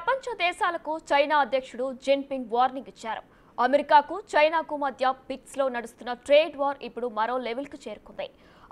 ప్రపంచ దేశాలకు చైనా అధ్యక్షుడు జిన్పింగ్ వార్నింగ్ ఇచ్చారు. అమెరికాకు చైనాకు మధ్య పిట్స్ లో నడుస్తున్న ట్రేడ్ వార్ ఇప్పుడు మరో లెవెల్ కు చేరుకుంది.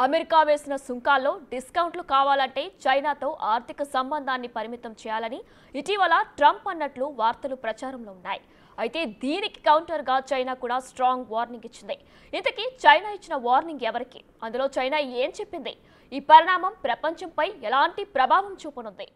అమెరికా వేసిన సుంకాల్లో డిస్కౌంట్లు కావాలంటే చైనాతో ఆర్థిక సంబంధాన్ని పరిమితం చేయాలని ఇటీవల ట్రంప్ అన్నట్లు వార్తలు ప్రచారంలో ఉన్నాయి. అయితే దీనికి కౌంటర్ గా చైనా కూడా స్ట్రాంగ్ వార్నింగ్ ఇచ్చింది. ఇంతకీ చైనా ఇచ్చిన వార్నింగ్ ఎవరికి? అందులో చైనా ఏం చెప్పింది? ఈ పరిణామం ప్రపంచంపై ఎలాంటి ప్రభావం చూపనుంది?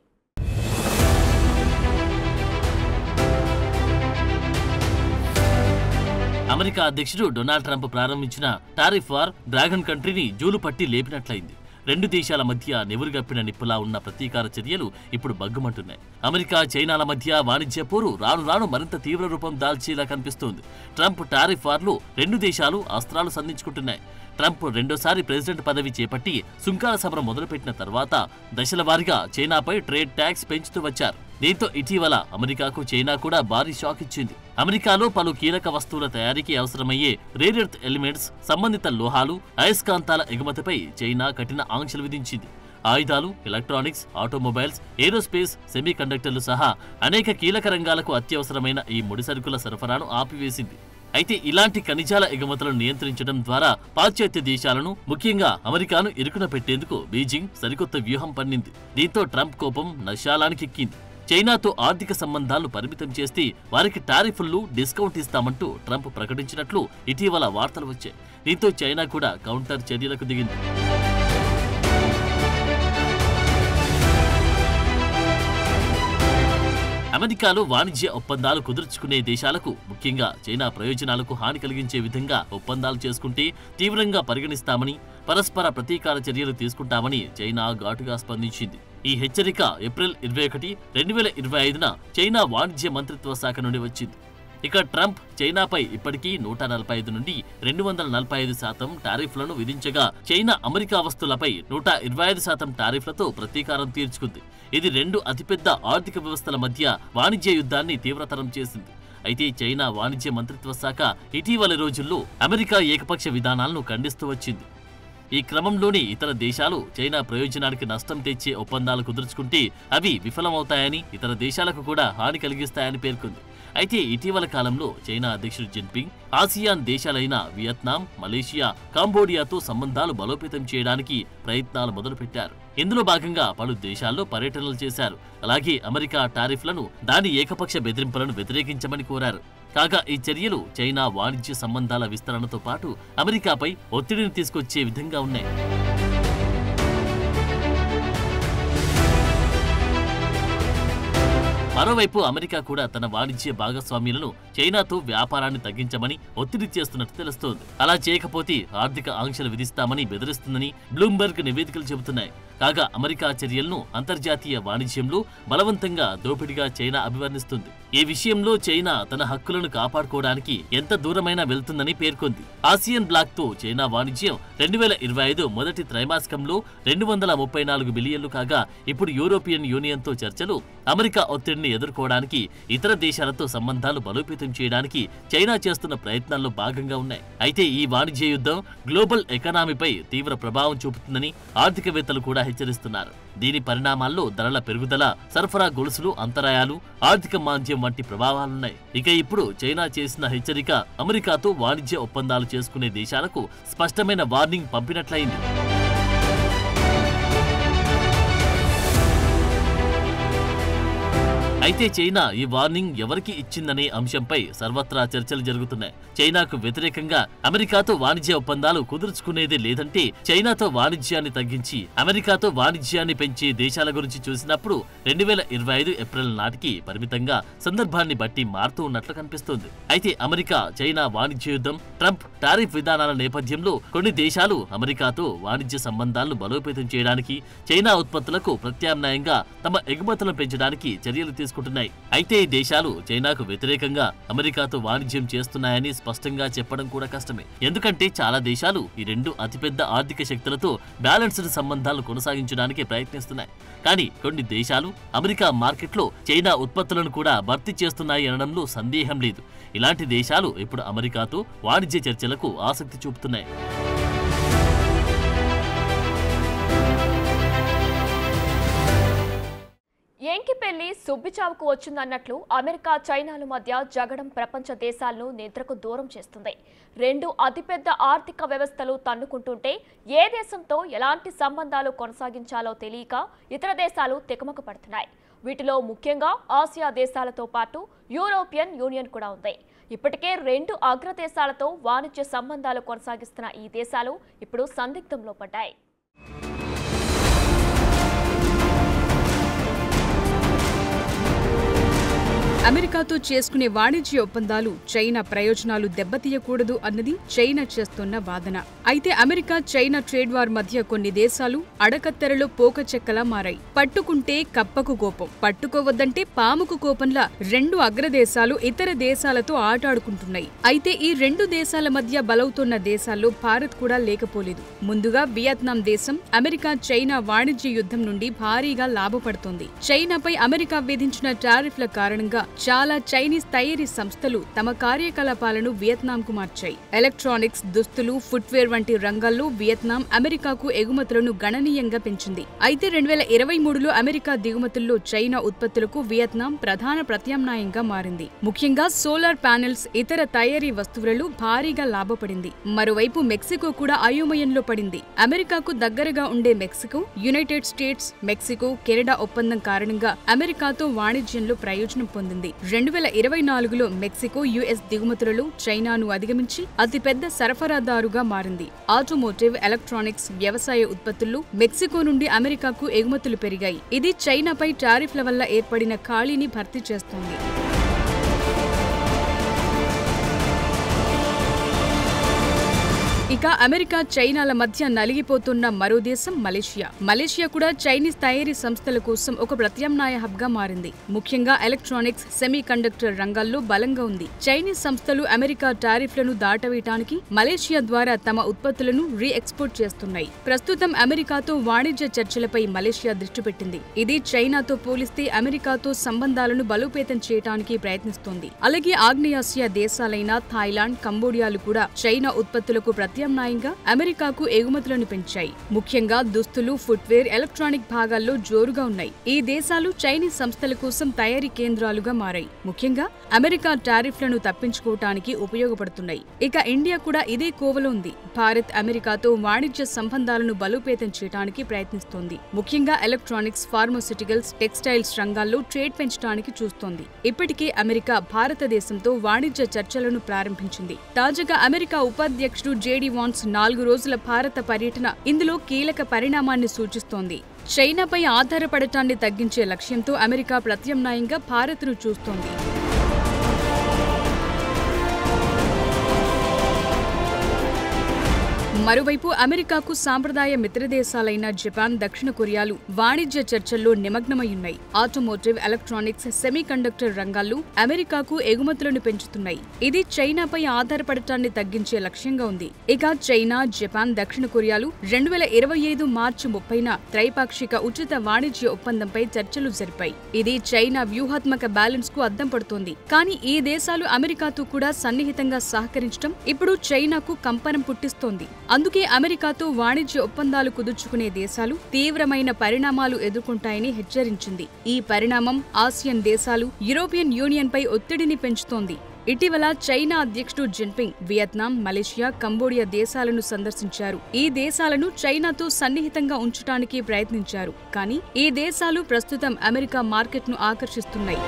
అమెరికా అధ్యక్షుడు డొనాల్డ్ ట్రంప్ ప్రారంభించిన టారిఫ్ వార్ డ్రాగన్ కంట్రీని జూలు పట్టి లేపినట్లయింది. రెండు దేశాల మధ్య నెవురుగప్పిన నిప్పులా ఉన్న ప్రతీకార చర్యలు ఇప్పుడు బగ్గుమంటున్నాయి. అమెరికా చైనాల మధ్య వాణిజ్య పోరు రాను రాను మరింత తీవ్ర రూపం దాల్చేలా కనిపిస్తోంది. ట్రంప్ టారిఫ్ వార్లో రెండు దేశాలు అస్త్రాలు సంధించుకుంటున్నాయి. ట్రంప్ రెండోసారి ప్రెసిడెంట్ పదవి చేపట్టి సుంకాల సమరం మొదలుపెట్టిన తర్వాత దశల వారీగా చైనాపై ట్రేడ్ ట్యాక్స్ పెంచుతూ వచ్చారు. దీంతో ఇటీవల అమెరికాకు చైనా కూడా భారీ షాక్ ఇచ్చింది. అమెరికాలో పలు కీలక వస్తువుల తయారీకి అవసరమయ్యే రేర్ ఎర్త్ ఎలిమెంట్స్, సంబంధిత లోహాలు, అయస్కాంతాల ఎగుమతిపై చైనా కఠిన ఆంక్షలు విధించింది. ఆయుధాలు, ఎలక్ట్రానిక్స్, ఆటోమొబైల్స్, ఏరోస్పేస్, సెమీకండక్టర్లు సహా అనేక కీలక రంగాలకు అత్యవసరమైన ఈ ముడిసరుకుల సరఫరాను ఆపివేసింది. అయితే ఇలాంటి ఖనిజాల ఎగుమతులను నియంత్రించడం ద్వారా పాశ్చాత్య దేశాలను, ముఖ్యంగా అమెరికాను ఇరుకున పెట్టేందుకు బీజింగ్ సరికొత్త వ్యూహం పన్నింది. దీంతో ట్రంప్ కోపం నశాలానికెక్కింది. చైనాతో ఆర్థిక సంబంధాలను పరిమితం చేస్తే వారికి టారిఫ్లు డిస్కౌంట్ ఇస్తామంటూ ట్రంప్ ప్రకటించినట్లు ఇటీవల వార్తలు వచ్చాయి. దీంతో చైనా కూడా కౌంటర్ చర్యలకు దిగింది. అమెరికాలో వాణిజ్య ఒప్పందాలు కుదుర్చుకునే దేశాలకు, ముఖ్యంగా చైనా ప్రయోజనాలకు హాని కలిగించే విధంగా ఒప్పందాలు చేసుకుంటే తీవ్రంగా పరిగణిస్తామని, పరస్పర ప్రతీకార చర్యలు తీసుకుంటామని చైనా ఘాటుగా స్పందించింది. ఈ హెచ్చరిక ఏప్రిల్ 21, 2025న చైనా వాణిజ్య మంత్రిత్వ శాఖ నుండి వచ్చింది. ఇక ట్రంప్ చైనాపై ఇప్పటికీ 145 నుండి 245% టారిఫ్లను విధించగా చైనా అమెరికా వస్తువులపై 125% టారిఫ్లతో ప్రతీకారం తీర్చుకుంది. ఇది రెండు అతిపెద్ద ఆర్థిక వ్యవస్థల మధ్య వాణిజ్య యుద్ధాన్ని తీవ్రతరం చేసింది. అయితే చైనా వాణిజ్య మంత్రిత్వ శాఖ ఇటీవలి రోజుల్లో అమెరికా ఏకపక్ష విధానాలను ఖండిస్తూ వచ్చింది. ఈ క్రమంలోనే ఇతర దేశాలు చైనా ప్రయోజనానికి నష్టం తెచ్చే ఒప్పందాలు కుదుర్చుకుంటే అవి విఫలమవుతాయని, ఇతర దేశాలకు కూడా హాని కలిగిస్తాయని పేర్కొంది. అయితే ఇటీవల కాలంలో చైనా అధ్యక్షుడు జిన్పింగ్ ఆసియాన్ దేశాలైన వియత్నాం, మలేషియా, కాంబోడియాతో సంబంధాలు బలోపేతం చేయడానికి ప్రయత్నాలు మొదలుపెట్టారు. ఇందులో భాగంగా పలు దేశాల్లో పర్యటనలు చేశారు. అలాగే అమెరికా టారిఫ్లను, దాని ఏకపక్ష బెదిరింపులను వ్యతిరేకించమని కోరారు. కాగా ఈ చర్యలు చైనా వాణిజ్య సంబంధాల విస్తరణతో పాటు అమెరికాపై ఒత్తిడిని తీసుకొచ్చే విధంగా ఉన్నాయి. మరోవైపు అమెరికా కూడా తన వాణిజ్య భాగస్వామ్యులను చైనాతో వ్యాపారాన్ని తగ్గించమని ఒత్తిడి చేస్తున్నట్టు తెలుస్తోంది. అలా చేయకపోతే ఆర్థిక ఆంక్షలు విధిస్తామని బెదిరిస్తుందని బ్లూంబర్గ్ నివేదికలు చెబుతున్నాయి. కాగా అమెరికా చర్యలను అంతర్జాతీయ వాణిజ్యంలో బలవంతంగా దోపిడిగా చైనా అభివర్ణిస్తుంది. ఈ విషయంలో చైనా తన హక్కులను కాపాడుకోవడానికి ఎంత దూరమైనా వెళ్తుందని పేర్కొంది. ఆసియన్ బ్లాక్ తో చైనా వాణిజ్యం 2025 మొదటి త్రైమాసికంలో 234 బిలియన్లు కాగా, ఇప్పుడు యూరోపియన్ యూనియన్ తో చర్చలు, అమెరికా ఒత్తిడిని ఎదుర్కోవడానికి, ఇతర దేశాలతో సంబంధాలు బలోపేతం చేయడానికి చైనా చేస్తున్న ప్రయత్నాల్లో భాగంగా ఉన్నాయి. అయితే ఈ వాణిజ్య యుద్ధం గ్లోబల్ ఎకానమీపై తీవ్ర ప్రభావం చూపుతుందని ఆర్థికవేత్తలు కూడా హెచ్చరిస్తున్నారు. దీని పరిణామాల్లో ధరల పెరుగుదల, సరఫరా గొలుసులు అంతరాయాలు, ఆర్థిక మాంద్యం వంటి ప్రభావాలున్నాయి. ఇక ఇప్పుడు చైనా చేసిన హెచ్చరిక అమెరికాతో వాణిజ్య ఒప్పందాలు చేసుకునే దేశాలకు స్పష్టమైన వార్నింగ్ పంపినట్లయింది. అయితే చైనా ఈ వార్నింగ్ ఎవరికి ఇచ్చిందనే అంశంపై సర్వత్రా చర్చలు జరుగుతున్నాయి. చైనాకు వ్యతిరేకంగా అమెరికాతో వాణిజ్య ఒప్పందాలు కుదుర్చుకునేదే లేదంటే చైనాతో వాణిజ్యాన్ని తగ్గించి అమెరికాతో వాణిజ్యాన్ని పెంచే దేశాల గురించి చూసినప్పుడు 2025 ఏప్రిల్ నాటికి పరిమితంగా సందర్భాన్ని బట్టి మారుతూ ఉన్నట్లు కనిపిస్తోంది. అయితే అమెరికా చైనా వాణిజ్య యుద్ధం, ట్రంప్ టారిఫ్ విధానాల నేపథ్యంలో కొన్ని దేశాలు అమెరికాతో వాణిజ్య సంబంధాలను బలోపేతం చేయడానికి, చైనా ఉత్పత్తులకు ప్రత్యామ్నాయంగా తమ ఎగుమతులను పెంచడానికి చర్యలు తీసుకుంటున్నాయి. అయితే ఈ దేశాలు చైనాకు వ్యతిరేకంగా అమెరికాతో వాణిజ్యం చేస్తున్నాయని స్పష్టంగా చెప్పడం కూడా కష్టమే. ఎందుకంటే చాలా దేశాలు ఈ రెండు అతిపెద్ద ఆర్థిక శక్తులతో బ్యాలెన్స్డ్ సంబంధాలు కొనసాగించడానికి ప్రయత్నిస్తున్నాయి. కానీ కొన్ని దేశాలు అమెరికా మార్కెట్లో చైనా ఉత్పత్తులను కూడా భర్తీ చేస్తున్నాయి అనడంలో సందేహం లేదు. ఇలాంటి దేశాలు ఇప్పుడు అమెరికాతో వాణిజ్య చర్చలకు ఆసక్తి చూపుతున్నాయి. ఏం వెంకి పెళ్లి సుబ్బిచావుకు వచ్చిందన్నట్లు అమెరికా చైనాల మధ్య జగడం ప్రపంచ దేశాలను నిద్రకు దూరం చేస్తుంది. రెండు అతిపెద్ద ఆర్థిక వ్యవస్థలు తన్నుకుంటుంటే ఏ దేశంతో ఎలాంటి సంబంధాలు కొనసాగించాలో తెలియక ఇతర దేశాలు తికమక పడుతున్నాయి. వీటిలో ముఖ్యంగా ఆసియా దేశాలతో పాటు యూరోపియన్ యూనియన్ కూడా ఉంది. ఇప్పటికే రెండు అగ్రదేశాలతో వాణిజ్య సంబంధాలు కొనసాగిస్తున్న ఈ దేశాలు ఇప్పుడు సందిగ్ధంలో పడ్డాయి. అమెరికాతో చేసుకునే వాణిజ్య ఒప్పందాలు చైనా ప్రయోజనాలు దెబ్బతీయకూడదు అన్నది చైనా చేస్తున్న వాదన. అయితే అమెరికా చైనా ట్రేడ్ వార్ మధ్య కొన్ని దేశాలు అడకత్తెరలో పోకచెక్కలా మారాయి. పట్టుకుంటే కప్పకు కోపం, పట్టుకోవద్దంటే పాముకు కోపంలా రెండు అగ్రదేశాలు ఇతర దేశాలతో ఆటాడుకుంటున్నాయి. అయితే ఈ రెండు దేశాల మధ్య బలవుతున్న దేశాల్లో భారత్ కూడా లేకపోలేదు. ముందుగా వియత్నాం దేశం అమెరికా చైనా వాణిజ్య యుద్ధం నుండి భారీగా లాభపడుతోంది. చైనాపై అమెరికా విధించిన టారిఫ్ల కారణంగా చాలా చైనీస్ తయారీ సంస్థలు తమ కార్యకలాపాలను వియత్నాంకు మార్చాయి. ఎలక్ట్రానిక్స్, దుస్తులు, ఫుట్వేర్ వంటి రంగాల్లో వియత్నాం అమెరికాకు ఎగుమతులను గణనీయంగా పెంచింది. అయితే 2023లో అమెరికా దిగుమతుల్లో చైనా ఉత్పత్తులకు వియత్నాం ప్రధాన ప్రత్యామ్నాయంగా మారింది. ముఖ్యంగా సోలార్ ప్యానెల్స్, ఇతర తయారీ వస్తువులలో భారీగా లాభపడింది. మరోవైపు మెక్సికో కూడా అయోమయంలో పడింది. అమెరికాకు దగ్గరగా ఉండే Mexico, United states, Mexico, Canada ఒప్పందం కారణంగా అమెరికాతో వాణిజ్యంలో ప్రయోజనం పొందింది. 2024లో మెక్సికో యుఎస్ దిగుమతులలో చైనాను అధిగమించి అతిపెద్ద సరఫరాదారుగా మారింది. ఆటోమోటివ్, ఎలక్ట్రానిక్స్, వ్యవసాయ ఉత్పత్తుల్లో మెక్సికో నుండి అమెరికాకు ఎగుమతులు పెరిగాయి. ఇది చైనాపై టారిఫ్ల వల్ల ఏర్పడిన ఖాళీని భర్తీ చేస్తోంది. ఇక అమెరికా చైనాల మధ్య నలిగిపోతున్న మరో దేశం మలేషియా. మలేషియా కూడా చైనీస్ తయారీ సంస్థల కోసం ఒక ప్రత్యామ్నాయ హబ్ గా మారింది. ముఖ్యంగా ఎలక్ట్రానిక్స్, సెమీ కండక్టర్ రంగాల్లో బలంగా ఉంది. చైనీస్ సంస్థలు అమెరికా టారిఫ్లను దాటవేయడానికి మలేషియా ద్వారా తమ ఉత్పత్తులను రీ ఎక్స్పోర్ట్ చేస్తున్నాయి. ప్రస్తుతం అమెరికాతో వాణిజ్య చర్చలపై మలేషియా దృష్టి పెట్టింది. ఇది చైనాతో పోలిస్తే అమెరికాతో సంబంధాలను బలోపేతం చేయడానికి ప్రయత్నిస్తోంది. అలాగే ఆగ్నేయాసియా దేశాలైన థాయిలాండ్, కంబోడియాలు కూడా చైనా ఉత్పత్తులకు ప్రత్యామ్నాయంగా అమెరికాకు ఎగుమతులను పెంచాయి. ముఖ్యంగా దుస్తులు, ఫుట్వేర్, ఎలక్ట్రానిక్ భాగాల్లో జోరుగా ఉన్నాయి. ఈ దేశాలు చైనీస్ సంస్థల కోసం తయారీ కేంద్రాలుగా మారాయి. ముఖ్యంగా అమెరికా టారిఫ్లను తప్పించుకోవటానికి ఉపయోగపడుతున్నాయి. ఇక ఇండియా కూడా ఇదే కోవలో ఉంది. భారత్ అమెరికాతో వాణిజ్య సంబంధాలను బలోపేతం చేయడానికి ప్రయత్నిస్తోంది. ముఖ్యంగా ఎలక్ట్రానిక్స్, ఫార్మాస్యూటికల్స్, టెక్స్టైల్స్ రంగాల్లో ట్రేడ్ పెంచడానికి చూస్తోంది. ఇప్పటికే అమెరికా భారతదేశంతో వాణిజ్య చర్చలను ప్రారంభించింది. తాజాగా అమెరికా ఉపాధ్యక్షుడు జేడీ వాన్స్ 4 రోజుల భారత పర్యటన ఇందులో కీలక పరిణామాన్ని సూచిస్తోంది. చైనాపై ఆధారపడటాన్ని తగ్గించే లక్ష్యంతో అమెరికా ప్రత్యామ్నాయంగా భారత్ను చూస్తోంది. మరోవైపు అమెరికాకు సాంప్రదాయ మిత్రదేశాలైన జపాన్, దక్షిణ కొరియాలు వాణిజ్య చర్చల్లో నిమగ్నమయ్యున్నాయి. ఆటోమోటివ్, ఎలక్ట్రానిక్స్, సెమీ కండక్టర్ రంగాల్లో అమెరికాకు ఎగుమతులను పెంచుతున్నాయి. ఇది చైనాపై ఆధారపడటాన్ని తగ్గించే లక్ష్యంగా ఉంది. ఇక చైనా, జపాన్, దక్షిణ కొరియాలు 2025 మార్చి 30న త్రైపాక్షిక ఉచిత వాణిజ్య ఒప్పందంపై చర్చలు జరిపాయి. ఇది చైనా వ్యూహాత్మక బ్యాలెన్స్ కు అద్దం పడుతోంది. కానీ ఈ దేశాలు అమెరికాతో కూడా సన్నిహితంగా సహకరించడం ఇప్పుడు చైనాకు కంపనం పుట్టిస్తోంది. అందుకే అమెరికాతో వాణిజ్య ఒప్పందాలు కుదుర్చుకునే దేశాలు తీవ్రమైన పరిణామాలు ఎదుర్కొంటాయని హెచ్చరించింది. ఈ పరిణామం ఆసియన్ దేశాలు, యూరోపియన్ యూనియన్ పై ఒత్తిడిని పెంచుతోంది. ఇటీవల చైనా అధ్యక్షుడు జిన్పింగ్ వియత్నాం, మలేషియా, కంబోడియా దేశాలను సందర్శించారు. ఈ దేశాలను చైనాతో సన్నిహితంగా ఉంచడానికి ప్రయత్నించారు. కానీ ఈ దేశాలు ప్రస్తుతం అమెరికా మార్కెట్ను ఆకర్షిస్తున్నాయి.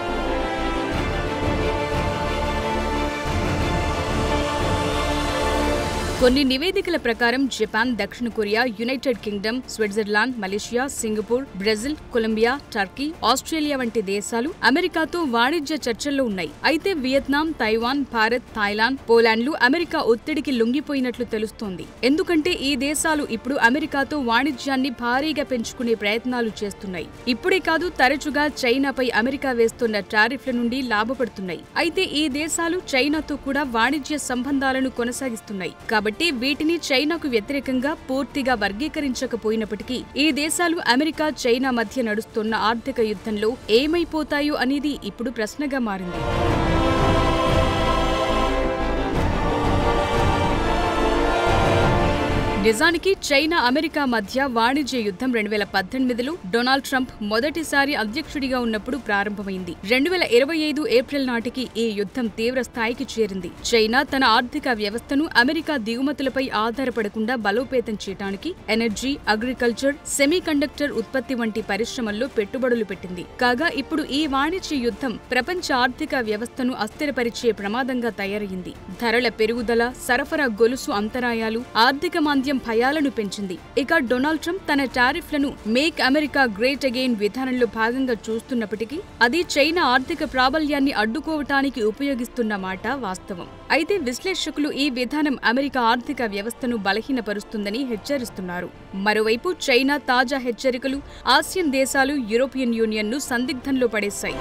కొన్ని నివేదికల ప్రకారం జపాన్, దక్షిణ Korea, United Kingdom, Switzerland, Malaysia, Singapore, Brazil, Colombia, Turkey, Australia వంటి దేశాలు అమెరికాతో వాణిజ్య చర్చల్లో ఉన్నాయి. అయితే వియత్నాం, తైవాన్, భారత్, థాయిలాండ్, పోలాండ్లు అమెరికా ఒత్తిడికి లొంగిపోయినట్లు తెలుస్తోంది. ఎందుకంటే ఈ దేశాలు ఇప్పుడు అమెరికాతో వాణిజ్యాన్ని భారీగా పెంచుకునే ప్రయత్నాలు చేస్తున్నాయి. ఇప్పుడే కాదు, తరచుగా చైనాపై అమెరికా వేస్తున్న టారిఫ్ల నుండి లాభపడుతున్నాయి. అయితే ఈ దేశాలు చైనాతో కూడా వాణిజ్య సంబంధాలను కొనసాగిస్తున్నాయి. కాబట్టి వీటిని చైనాకు వ్యతిరేకంగా పూర్తిగా వర్గీకరించకపోయినప్పటికీ ఈ దేశాలు అమెరికా, చైనా మధ్య నడుస్తున్న ఆర్థిక యుద్ధంలో ఏమైపోతాయో అనేది ఇప్పుడు ప్రశ్నగా మారింది. నిజానికి చైనా అమెరికా మధ్య వాణిజ్య యుద్ధం 2018లో డొనాల్డ్ ట్రంప్ మొదటిసారి అధ్యక్షుడిగా ఉన్నప్పుడు ప్రారంభమైంది. 2025 ఏప్రిల్ నాటికి ఈ యుద్ధం తీవ్ర స్థాయికి చేరింది. చైనా తన ఆర్థిక వ్యవస్థను అమెరికా దిగుమతులపై ఆధారపడకుండా బలోపేతం చేయడానికి ఎనర్జీ, అగ్రికల్చర్, సెమీకండక్టర్ ఉత్పత్తి వంటి పరిశ్రమల్లో పెట్టుబడులు పెట్టింది. కాగా ఇప్పుడు ఈ వాణిజ్య యుద్ధం ప్రపంచ ఆర్థిక వ్యవస్థను అస్థిరపరిచే ప్రమాదంగా తయారయ్యింది. ధరల పెరుగుదల, సరఫరా గొలుసు అంతరాయాలు ఆర్థిక మాంద్యం భయాలను పెంచింది. ఇక డొనాల్డ్ ట్రంప్ తన టారిఫ్లను మేక్ అమెరికా గ్రేట్ అగైన్ విధానంలో భాగంగా చూస్తున్నప్పటికీ అది చైనా ఆర్థిక ప్రాబల్యాన్ని అడ్డుకోవటానికి ఉపయోగిస్తున్న మాట వాస్తవం. అయితే విశ్లేషకులు ఈ విధానం అమెరికా ఆర్థిక వ్యవస్థను బలహీనపరుస్తుందని హెచ్చరిస్తున్నారు. మరోవైపు చైనా తాజా హెచ్చరికలు ఆసియన్ దేశాలు, యూరోపియన్ యూనియన్ను సందిగ్ధంలో పడేశాయి.